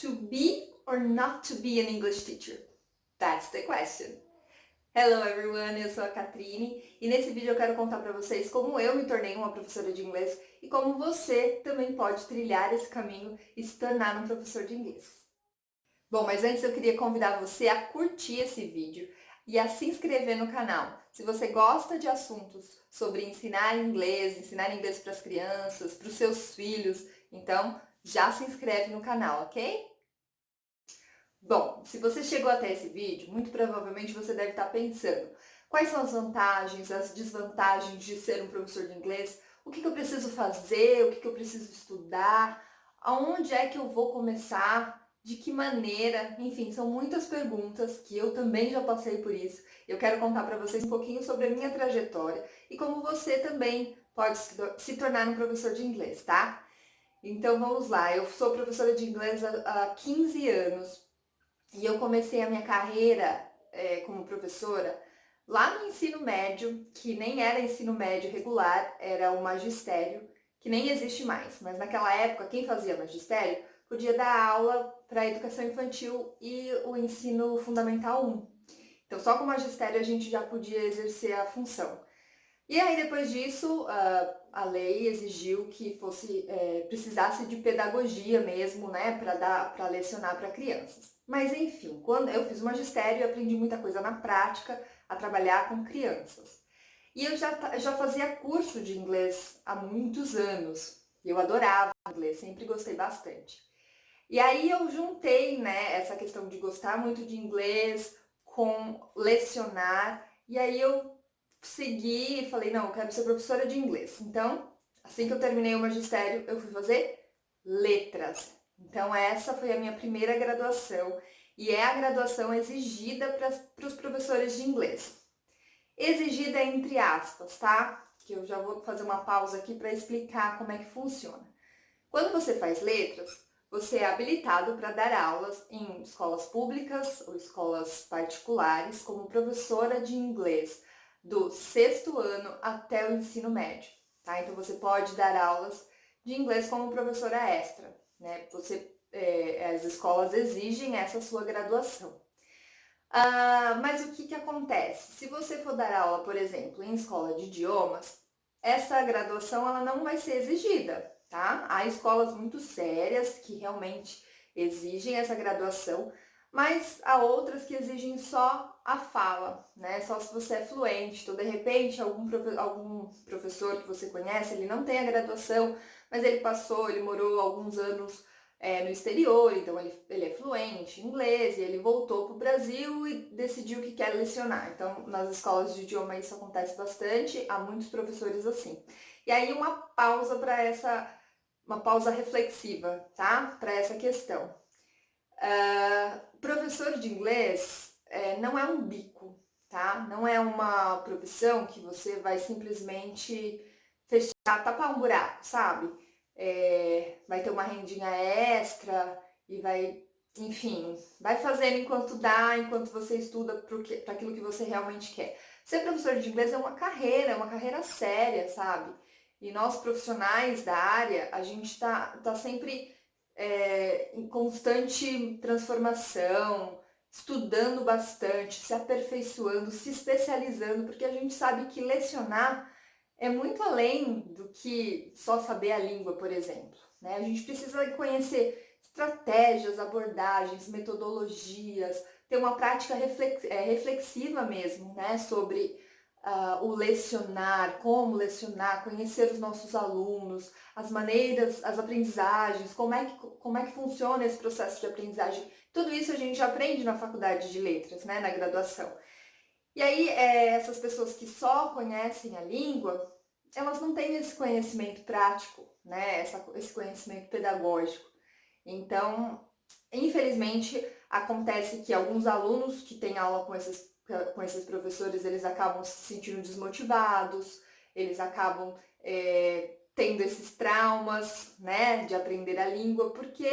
To be or not to be an English teacher? That's the question. Hello everyone, eu sou a Catrine e nesse vídeo eu quero contar para vocês como eu me tornei uma professora de inglês e como você também pode trilhar esse caminho e se tornar um professor de inglês. Bom, mas antes eu queria convidar você a curtir esse vídeo e a se inscrever no canal. Se você gosta de assuntos sobre ensinar inglês para as crianças, para os seus filhos, então já se inscreve no canal, ok? Bom, se você chegou até esse vídeo, muito provavelmente você deve estar pensando quais são as vantagens, as desvantagens de ser um professor de inglês, o que eu preciso fazer, o que eu preciso estudar, aonde é que eu vou começar, de que maneira, enfim, são muitas perguntas que eu também já passei por isso. Eu quero contar para vocês um pouquinho sobre a minha trajetória e como você também pode se tornar um professor de inglês, tá? Então vamos lá, eu sou professora de inglês há 15 anos. E eu comecei a minha carreira como professora lá no ensino médio, que nem era ensino médio regular, era o magistério, que nem existe mais. Mas naquela época, quem fazia magistério podia dar aula para a educação infantil e o ensino fundamental 1. Então, só com o magistério a gente já podia exercer a função. E aí, depois disso, a lei exigiu que precisasse de pedagogia mesmo, né, para lecionar para crianças. Mas enfim, quando eu fiz o magistério, eu aprendi muita coisa na prática, a trabalhar com crianças. E eu já fazia curso de inglês há muitos anos. Eu adorava inglês, sempre gostei bastante. E aí eu juntei, né, essa questão de gostar muito de inglês com lecionar, e aí eu segui e falei, não, eu quero ser professora de inglês. Então, assim que eu terminei o magistério, eu fui fazer letras. Então, essa foi a minha primeira graduação e é a graduação exigida para os professores de inglês. Exigida entre aspas, tá? Que eu já vou fazer uma pausa aqui para explicar como é que funciona. Quando você faz letras, você é habilitado para dar aulas em escolas públicas ou escolas particulares como professora de inglês do sexto ano até o ensino médio, tá? Então você pode dar aulas de inglês como professora extra, né? As escolas exigem essa sua graduação. Mas o que acontece? Se você for dar aula, por exemplo, em escola de idiomas, essa graduação ela não vai ser exigida, tá? Há escolas muito sérias que realmente exigem essa graduação, mas há outras que exigem só a fala, né? Só se você é fluente. Então, de repente, algum professor que você conhece, ele não tem a graduação, mas ele morou alguns anos no exterior, então ele é fluente em inglês e ele voltou para o Brasil e decidiu que quer lecionar. Então, nas escolas de idioma isso acontece bastante, há muitos professores assim. E aí uma pausa reflexiva, tá? Para essa questão. Professor de inglês não é um bico, tá? Não é uma profissão que você vai simplesmente fechar, tapar um buraco, sabe? Vai ter uma rendinha extra e enfim, vai fazendo enquanto dá, enquanto você estuda para aquilo que você realmente quer. Ser professor de inglês é uma carreira séria, sabe? E nós profissionais da área, a gente tá sempre em constante transformação, estudando bastante, se aperfeiçoando, se especializando, porque a gente sabe que lecionar é muito além do que só saber a língua, por exemplo, né? A gente precisa conhecer estratégias, abordagens, metodologias, ter uma prática reflexiva mesmo, né? Sobre o lecionar, como lecionar, conhecer os nossos alunos, as maneiras, as aprendizagens, como é que funciona esse processo de aprendizagem. Tudo isso a gente aprende na faculdade de letras, né? Na graduação. E aí, essas pessoas que só conhecem a língua, elas não têm esse conhecimento prático, né? Esse conhecimento pedagógico. Então, infelizmente, acontece que alguns alunos que têm aula com esses professores, eles acabam se sentindo desmotivados, eles acabam tendo esses traumas, né, de aprender a língua, porque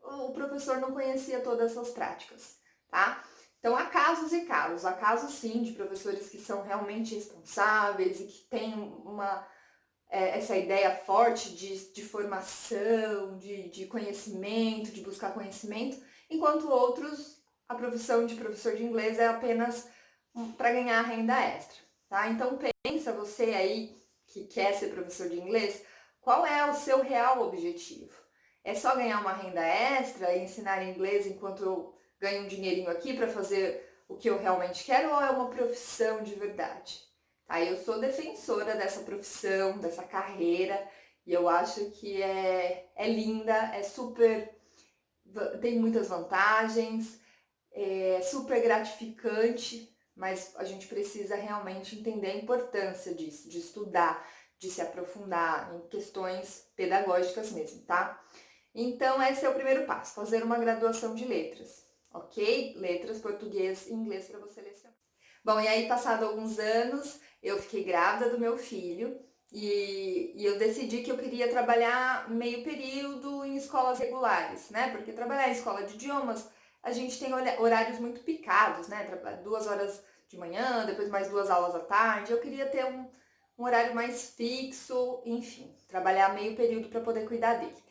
o professor não conhecia todas essas práticas, tá? Então, há casos sim de professores que são realmente responsáveis e que têm essa ideia forte de formação, de conhecimento, de buscar conhecimento, enquanto outros, a profissão de professor de inglês é apenas para ganhar renda extra, tá? Então pensa você aí que quer ser professor de inglês, qual é o seu real objetivo? É só ganhar uma renda extra e ensinar inglês enquanto eu ganho um dinheirinho aqui para fazer o que eu realmente quero, ou é uma profissão de verdade? Tá, eu sou defensora dessa profissão, dessa carreira, e eu acho que é linda, é super, tem muitas vantagens, é super gratificante, mas a gente precisa realmente entender a importância disso, de estudar, de se aprofundar em questões pedagógicas mesmo, tá? Então, esse é o primeiro passo, fazer uma graduação de letras, ok? Letras, português e inglês para você lecionar. Bom, e aí, passado alguns anos, eu fiquei grávida do meu filho e eu decidi que eu queria trabalhar meio período em escolas regulares, né? Porque trabalhar em escola de idiomas, a gente tem horários muito picados, né? 2 horas de manhã, depois mais 2 aulas à tarde. Eu queria ter um horário mais fixo, enfim, trabalhar meio período para poder cuidar dele.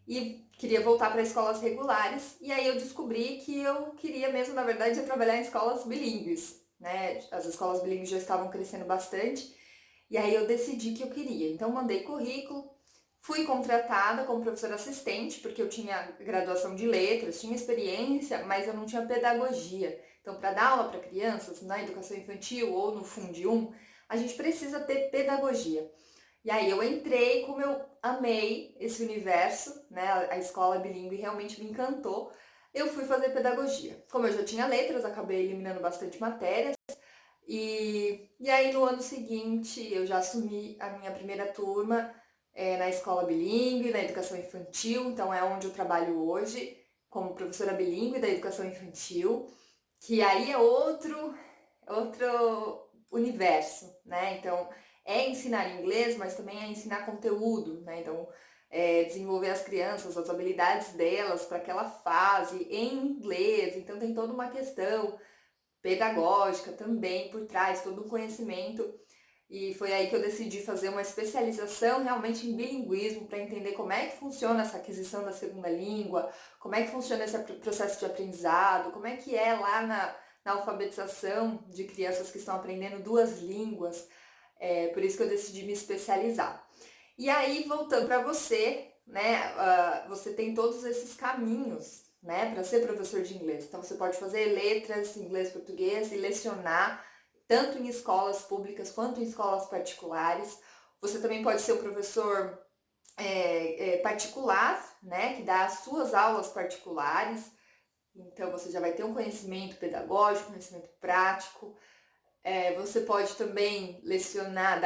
E queria voltar para escolas regulares, e aí eu descobri que eu queria mesmo, na verdade, trabalhar em escolas bilíngues, né? As escolas bilíngues já estavam crescendo bastante, e aí eu decidi que eu queria. Então mandei currículo, fui contratada como professora assistente, porque eu tinha graduação de letras, tinha experiência, mas eu não tinha pedagogia. Então, para dar aula para crianças na educação infantil ou no Fundi 1, a gente precisa ter pedagogia. E aí eu entrei, como eu amei esse universo, né? A escola bilíngue realmente me encantou. Eu fui fazer pedagogia. Como eu já tinha letras, acabei eliminando bastante matérias. E aí no ano seguinte eu já assumi a minha primeira turma na escola bilíngue, na educação infantil, então é onde eu trabalho hoje, como professora bilíngue da educação infantil, que aí é outro universo, né? Então, é ensinar inglês, mas também é ensinar conteúdo, né? Então, desenvolver as crianças, as habilidades delas para aquela fase em inglês. Então, tem toda uma questão pedagógica também por trás, todo um conhecimento. E foi aí que eu decidi fazer uma especialização realmente em bilinguismo para entender como é que funciona essa aquisição da segunda língua, como é que funciona esse processo de aprendizado, como é que é lá na alfabetização de crianças que estão aprendendo duas línguas. Por isso que eu decidi me especializar. E aí, voltando para você, né, você tem todos esses caminhos, né, para ser professor de inglês. Então, você pode fazer letras, inglês, português e lecionar tanto em escolas públicas quanto em escolas particulares. Você também pode ser um professor particular, né, que dá as suas aulas particulares. Então, você já vai ter um conhecimento pedagógico, conhecimento prático. Você pode também lecionar,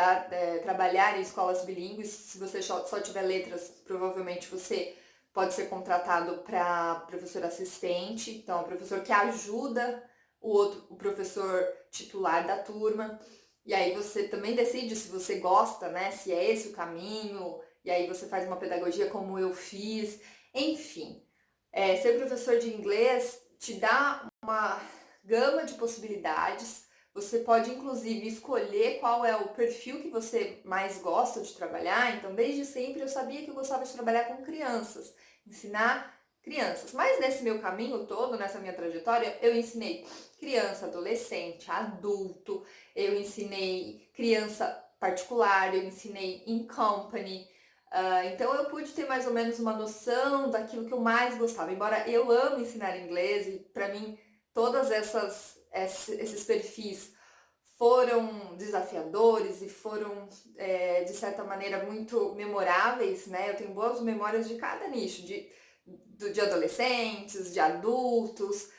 trabalhar em escolas bilíngues. Se você só tiver letras, provavelmente você pode ser contratado para professor assistente, então o professor que ajuda o professor titular da turma. E aí você também decide se você gosta, né? Se é esse o caminho. E aí você faz uma pedagogia como eu fiz. Enfim, ser professor de inglês te dá uma gama de possibilidades. Você pode, inclusive, escolher qual é o perfil que você mais gosta de trabalhar. Então, desde sempre eu sabia que eu gostava de trabalhar com crianças, ensinar crianças. Mas nesse meu caminho todo, nessa minha trajetória, eu ensinei criança, adolescente, adulto, eu ensinei criança particular, eu ensinei in company. Então eu pude ter mais ou menos uma noção daquilo que eu mais gostava. Embora eu amo ensinar inglês e para mim todas esses perfis foram desafiadores e foram, de certa maneira, muito memoráveis, né? Eu tenho boas memórias de cada nicho, de adolescentes, de adultos,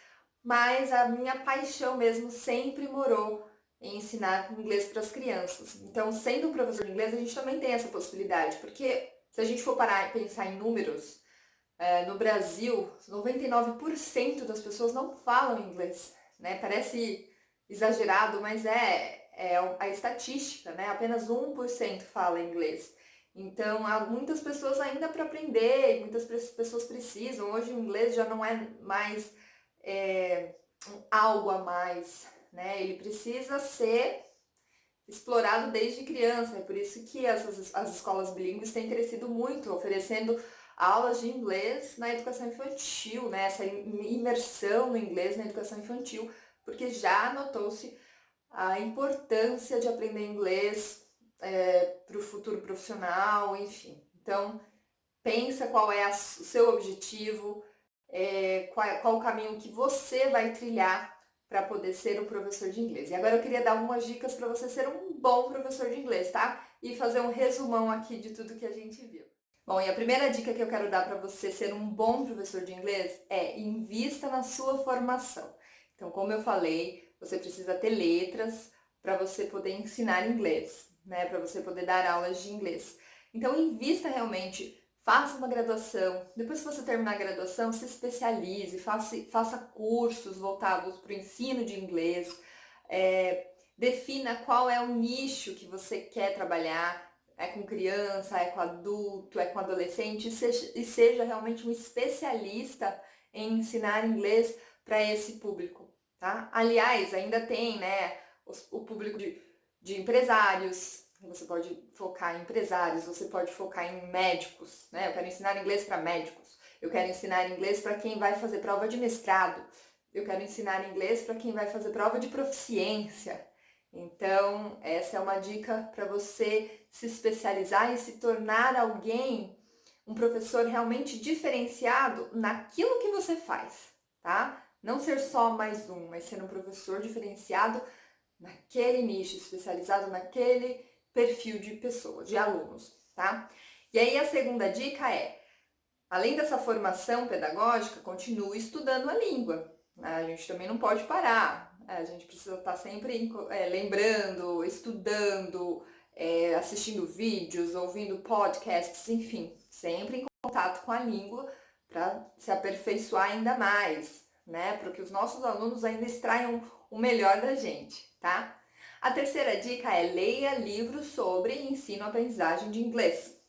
mas a minha paixão mesmo sempre morou em ensinar inglês para as crianças. Então, sendo um professor de inglês, a gente também tem essa possibilidade, porque se a gente for parar e pensar em números, no Brasil, 99% das pessoas não falam inglês, né? Parece exagerado, mas é a estatística, né? Apenas 1% fala inglês. Então, há muitas pessoas ainda para aprender, muitas pessoas precisam. Hoje o inglês já não é mais algo a mais, né? Ele precisa ser explorado desde criança. É por isso que as escolas bilíngues têm crescido muito, oferecendo aulas de inglês na educação infantil, né? Essa imersão no inglês na educação infantil, porque já notou-se a importância de aprender inglês para o futuro profissional, enfim. Então, pensa qual é o seu objetivo, qual o caminho que você vai trilhar para poder ser um professor de inglês. E agora eu queria dar algumas dicas para você ser um bom professor de inglês, tá? E fazer um resumão aqui de tudo que a gente viu. Bom, e a primeira dica que eu quero dar para você ser um bom professor de inglês é invista na sua formação. Então, como eu falei, você precisa ter letras para você poder ensinar inglês, né? Para você poder dar aulas de inglês. Então, invista realmente, faça uma graduação. Depois que você terminar a graduação, se especialize, faça cursos voltados para o ensino de inglês. Defina qual é o nicho que você quer trabalhar. É com criança, é com adulto, é com adolescente, e seja realmente um especialista em ensinar inglês para esse público, tá? Aliás, ainda tem, né, o público de empresários. Você pode focar em empresários, você pode focar em médicos, né? Eu quero ensinar inglês para médicos, eu quero ensinar inglês para quem vai fazer prova de mestrado, eu quero ensinar inglês para quem vai fazer prova de proficiência. Então, essa é uma dica para você se especializar e se tornar alguém, um professor realmente diferenciado naquilo que você faz, tá? Não ser só mais um, mas ser um professor diferenciado naquele nicho, especializado naquele perfil de pessoa, de alunos, tá? E aí a segunda dica é, além dessa formação pedagógica, continue estudando a língua. A gente também não pode parar. A gente precisa estar sempre lembrando, estudando, assistindo vídeos, ouvindo podcasts, enfim, sempre em contato com a língua para se aperfeiçoar ainda mais, né? Para que os nossos alunos ainda extraiam o melhor da gente, tá? A terceira dica é leia livros sobre ensino-aprendizagem de inglês.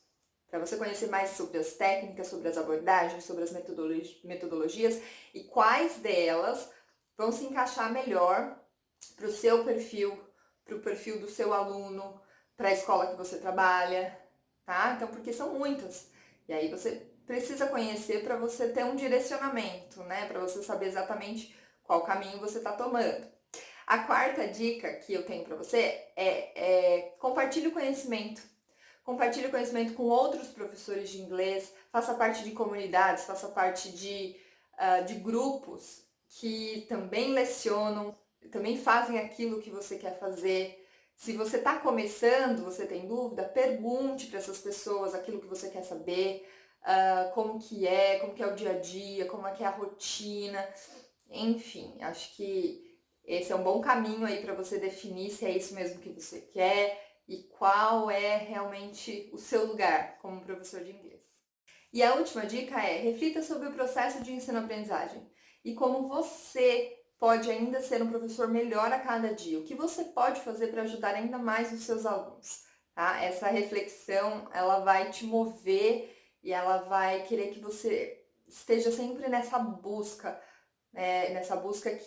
Para você conhecer mais sobre as técnicas, sobre as abordagens, sobre as metodologias e quais delas vão se encaixar melhor para o seu perfil, para o perfil do seu aluno, para a escola que você trabalha, tá? Então, porque são muitas. E aí você precisa conhecer para você ter um direcionamento, né? Para você saber exatamente qual caminho você está tomando. A quarta dica que eu tenho para você é compartilhe o conhecimento. Compartilhe o conhecimento com outros professores de inglês, faça parte de comunidades, faça parte de grupos que também lecionam, também fazem aquilo que você quer fazer. Se você está começando, você tem dúvida, pergunte para essas pessoas aquilo que você quer saber, como que é o dia a dia, como é que é a rotina, enfim, acho que esse é um bom caminho aí para você definir se é isso mesmo que você quer e qual é realmente o seu lugar como professor de inglês. E a última dica é reflita sobre o processo de ensino-aprendizagem e como você pode ainda ser um professor melhor a cada dia. O que você pode fazer para ajudar ainda mais os seus alunos, tá? Essa reflexão, ela vai te mover e ela vai querer que você esteja sempre nessa busca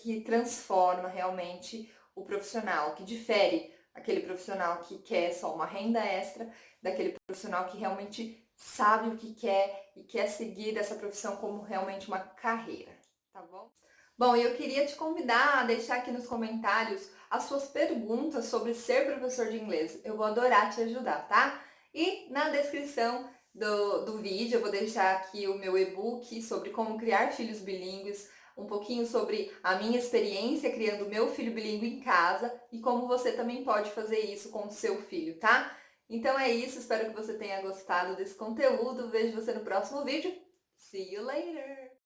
que transforma realmente o profissional, que difere aquele profissional que quer só uma renda extra daquele profissional que realmente sabe o que quer e quer seguir essa profissão como realmente uma carreira, tá bom? Bom, eu queria te convidar a deixar aqui nos comentários as suas perguntas sobre ser professor de inglês. Eu vou adorar te ajudar, tá? E na descrição do vídeo eu vou deixar aqui o meu e-book sobre como criar filhos bilíngues, um pouquinho sobre a minha experiência criando meu filho bilíngue em casa e como você também pode fazer isso com o seu filho, tá? Então é isso, espero que você tenha gostado desse conteúdo. Vejo você no próximo vídeo. See you later!